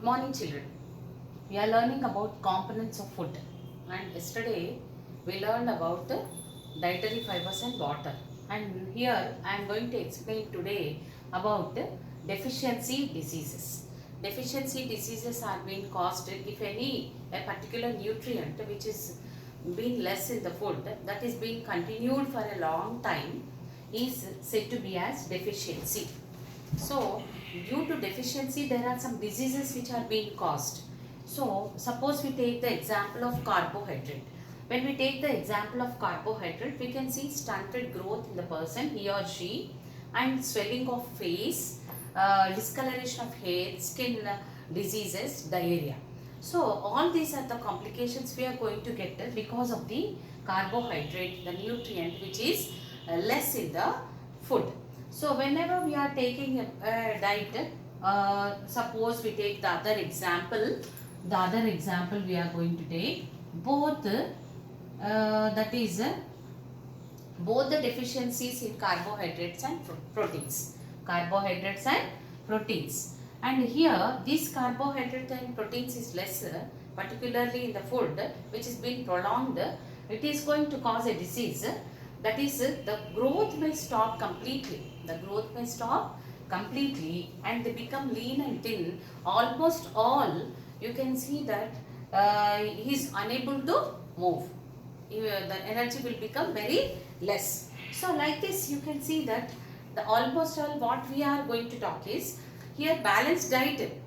Good morning, children. We are learning about components of food, and yesterday we learned about dietary fibers and water. And here I am going to explain today about deficiency diseases. Deficiency diseases are being caused if a particular nutrient which is being less in the food, that is being continued for a long time, is said to be as deficiency. So, due to deficiency, there are some diseases which are being caused. So, suppose we take the example of carbohydrate. When we take the example of carbohydrate, we can see stunted growth in the person, he or she, and swelling of face, discoloration of hair, skin diseases, diarrhea. So, all these are the complications we are going to get because of the carbohydrate, the nutrient which is less in the food. So whenever we are taking a diet, suppose we take the other example we are going to take both that is both the deficiencies in carbohydrates and proteins. Carbohydrates and proteins. And here this carbohydrate and proteins is lesser, particularly in the food which is being prolonged, it is going to cause a disease. That is, the growth may stop completely. The growth may stop completely and they become lean and thin. Almost all, you can see that he is unable to move. The energy will become very less. So like this, you can see that the almost all what we are going to talk is here balanced diet.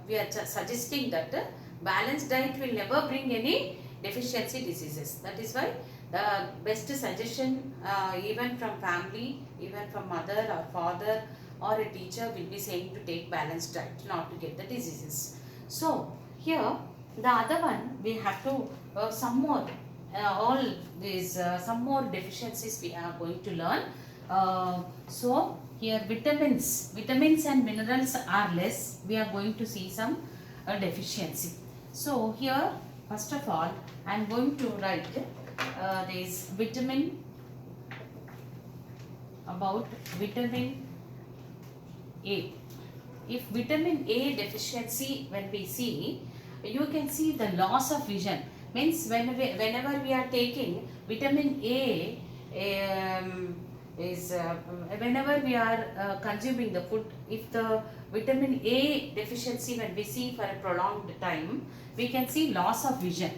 We are suggesting that balanced diet will never bring any deficiency diseases. That is why the best suggestion even from family, even from mother or father or a teacher will be saying to take balanced diet not to get the diseases. So here the other one we have to some more all these some more deficiencies we are going to learn. So here vitamins and minerals are less. We are going to see some deficiency. So here first of all I am going to write this vitamin, about vitamin A. If vitamin A deficiency, when we see, you can see the loss of vision. Means whenever we are taking vitamin A, whenever we are consuming the food, if the vitamin A deficiency when we see for a prolonged time, we can see loss of vision.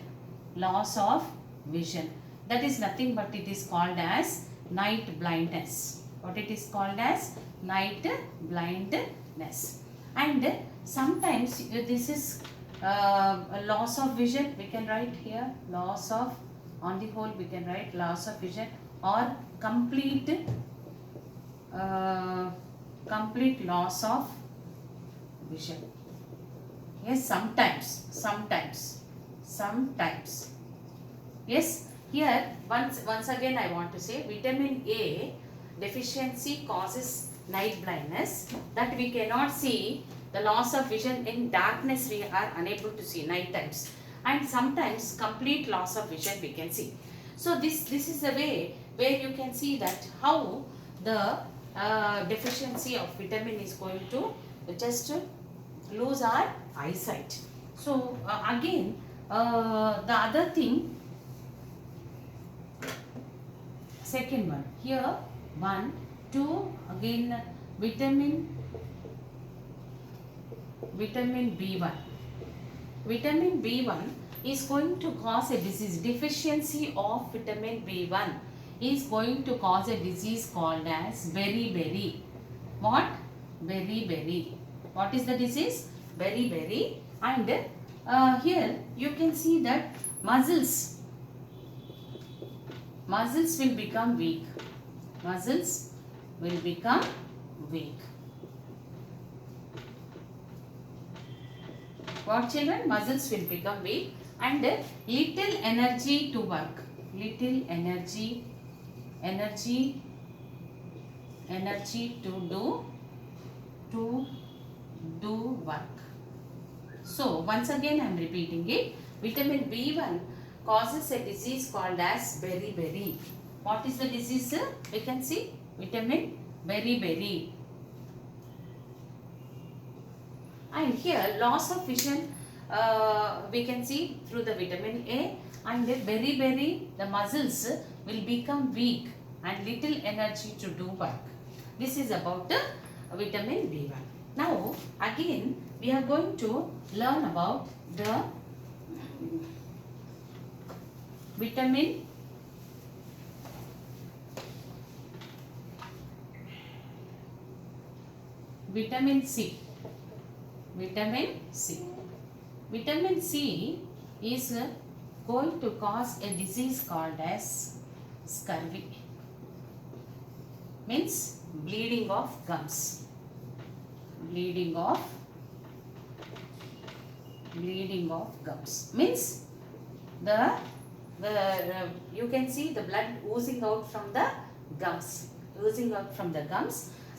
Loss of vision. That is nothing but it is called as night blindness. What it is called as? Night blindness. And sometimes this is a loss of vision. We can write here loss of, on the whole we can write loss of vision or complete loss of vision. Yes, sometimes. Yes, here once again I want to say vitamin A deficiency causes night blindness, that we cannot see, the loss of vision in darkness we are unable to see night times, and sometimes complete loss of vision we can see. So this is a way where you can see that how the deficiency of vitamin is going to just lose our eyesight. So again the other thing, second one here 1 2 again vitamin B1. Vitamin B1 is going to cause a disease. Deficiency of vitamin B1 is going to cause a disease called as beriberi. What? Beriberi. What is the disease? Beriberi. And here you can see that muscles will become weak. Muscles will become weak. What, children? Muscles will become weak and little energy to work. Little energy to do work. So once again I am repeating it. Vitamin B1 causes a disease called as beriberi. What is the disease? We can see vitamin beriberi. And here loss of vision we can see through the vitamin A, and very the muscles will become weak and little energy to do work. This is about the vitamin B1. Now again we are going to learn about the vitamin C. Vitamin C. Vitamin C is going to cause a disease called as scurvy. Means bleeding of gums. Bleeding of gums. Means the you can see the blood oozing out from the gums.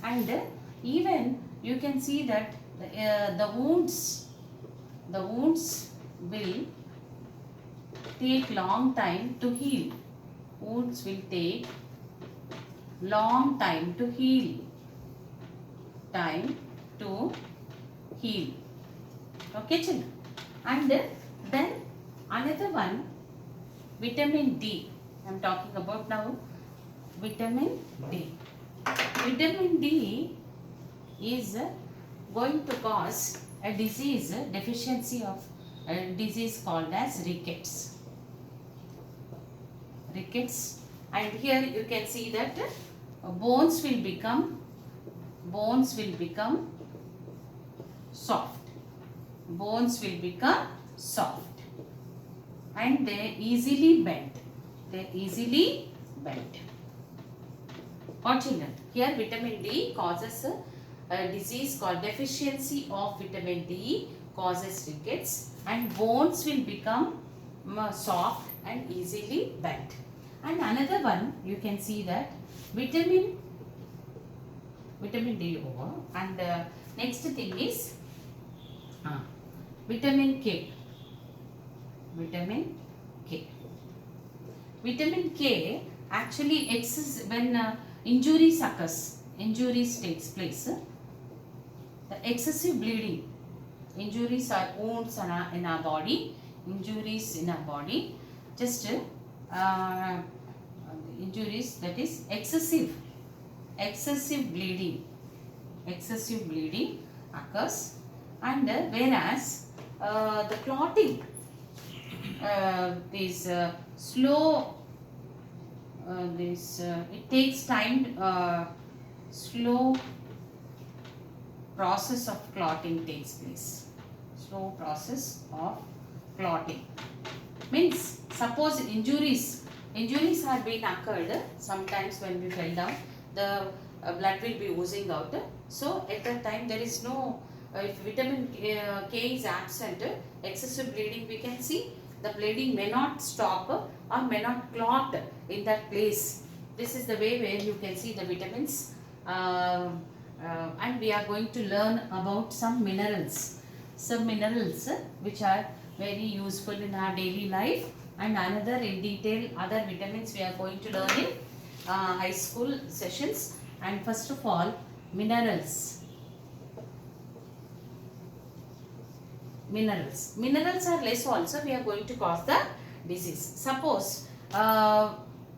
And even you can see that the wounds will take long time to heal. Wounds will take long time to heal. Okay, children. And then another one, vitamin D. I am talking about now vitamin D. Vitamin D is going to cause a disease, deficiency of a disease called as rickets. And here you can see that bones will become soft. And they easily bend. Or children, here vitamin D causes a disease called deficiency of vitamin D causes rickets, and bones will become soft and easily bent. And another one you can see that vitamin D over, and next thing is vitamin K. Vitamin K actually exists when injuries takes place. The excessive bleeding. Injuries are wounds in our body. Just injuries, that is excessive bleeding occurs. And whereas the clotting is slow. It takes time. Slow process of clotting takes place. Means suppose injuries have been occurred. Sometimes when we fell down, the blood will be oozing out. So at that time there is no, if vitamin K is absent, excessive bleeding, we can see the bleeding may not stop or may not clot in that place. This is the way where you can see the vitamins. And we are going to learn about some minerals which are very useful in our daily life, and another in detail other vitamins we are going to learn in high school sessions. And first of all, minerals are less also, we are going to cause the disease. Suppose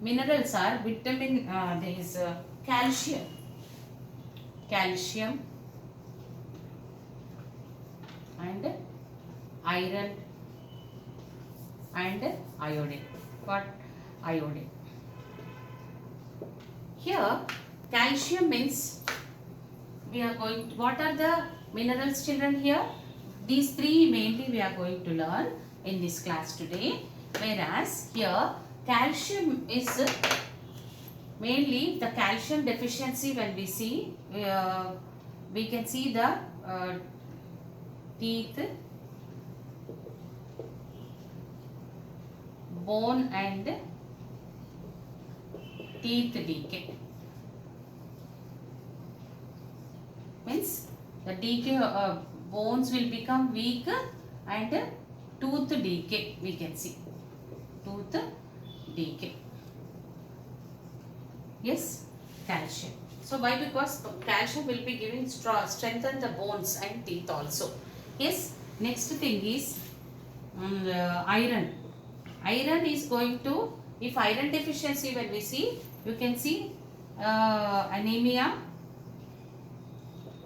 minerals are vitamin, there is calcium and iron and iodine. What? Iodine. Here calcium means we are going to, what are the minerals, children? Here these three mainly we are going to learn in this class today. Whereas here calcium is mainly the calcium deficiency. When we see, we can see the teeth, bone and teeth decay. Means the decay, bones will become weak and tooth decay, we can see. Tooth decay. Yes, calcium. So why? Because calcium will be giving strengthen the bones and teeth also. Yes. Next thing is iron. Iron is going to, if iron deficiency when we see, you can see anemia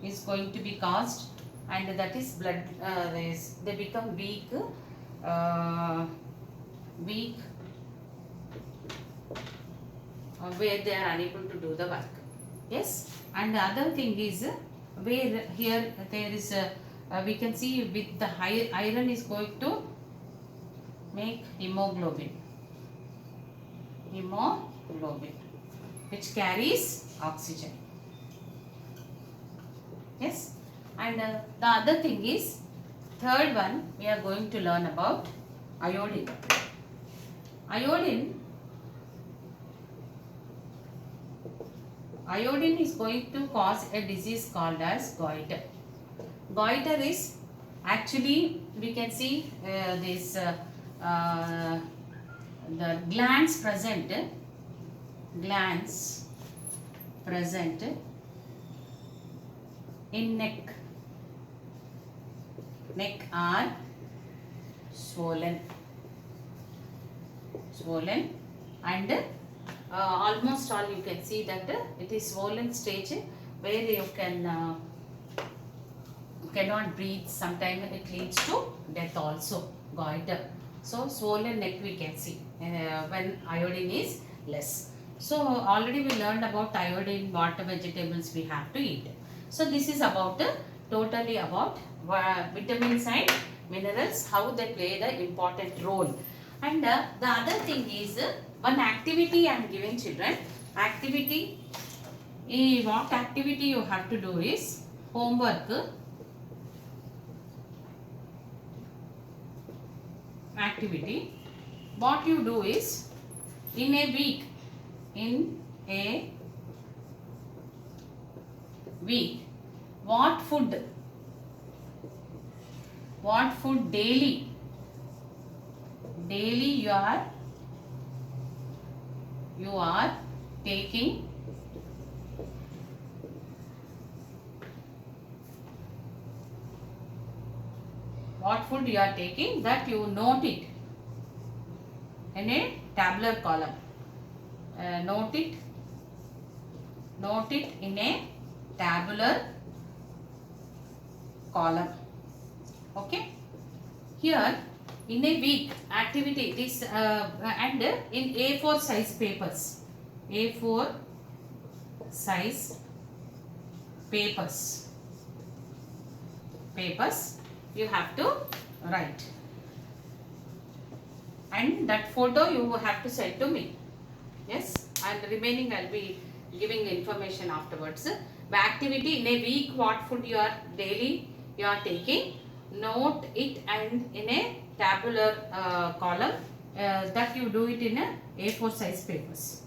is going to be caused, and that is blood, they become weak, weak, where they are unable to do the work. Yes. And the other thing is where here there is we can see with the high iron is going to make hemoglobin, which carries oxygen. Yes. And the other thing is, third one we are going to learn about iodine. Iodine is going to cause a disease called as goiter. Goiter is actually, we can see this the glands present in neck are swollen, and almost all you can see that it is swollen stage where you cannot breathe. Sometimes it leads to death also, goiter. So swollen neck we can see when iodine is less. So already we learned about iodine, what vegetables we have to eat. So this is about totally about vitamins and minerals, how they play the important role. And the other thing is one activity I am giving children. Activity, what activity you have to do is homework. Activity, what you do is in a week, what food daily you are taking, what food you are taking, that you note it in a tabular column. Note it in a tabular column. Okay. Here in a week activity, this and in A4 size papers, A4 size papers you have to write, and that photo you have to send to me. Yes. And remaining I'll be giving information afterwards. The activity in a week, what food you are daily you are taking, note it and in a tabular column, that you do it in a A4 size papers.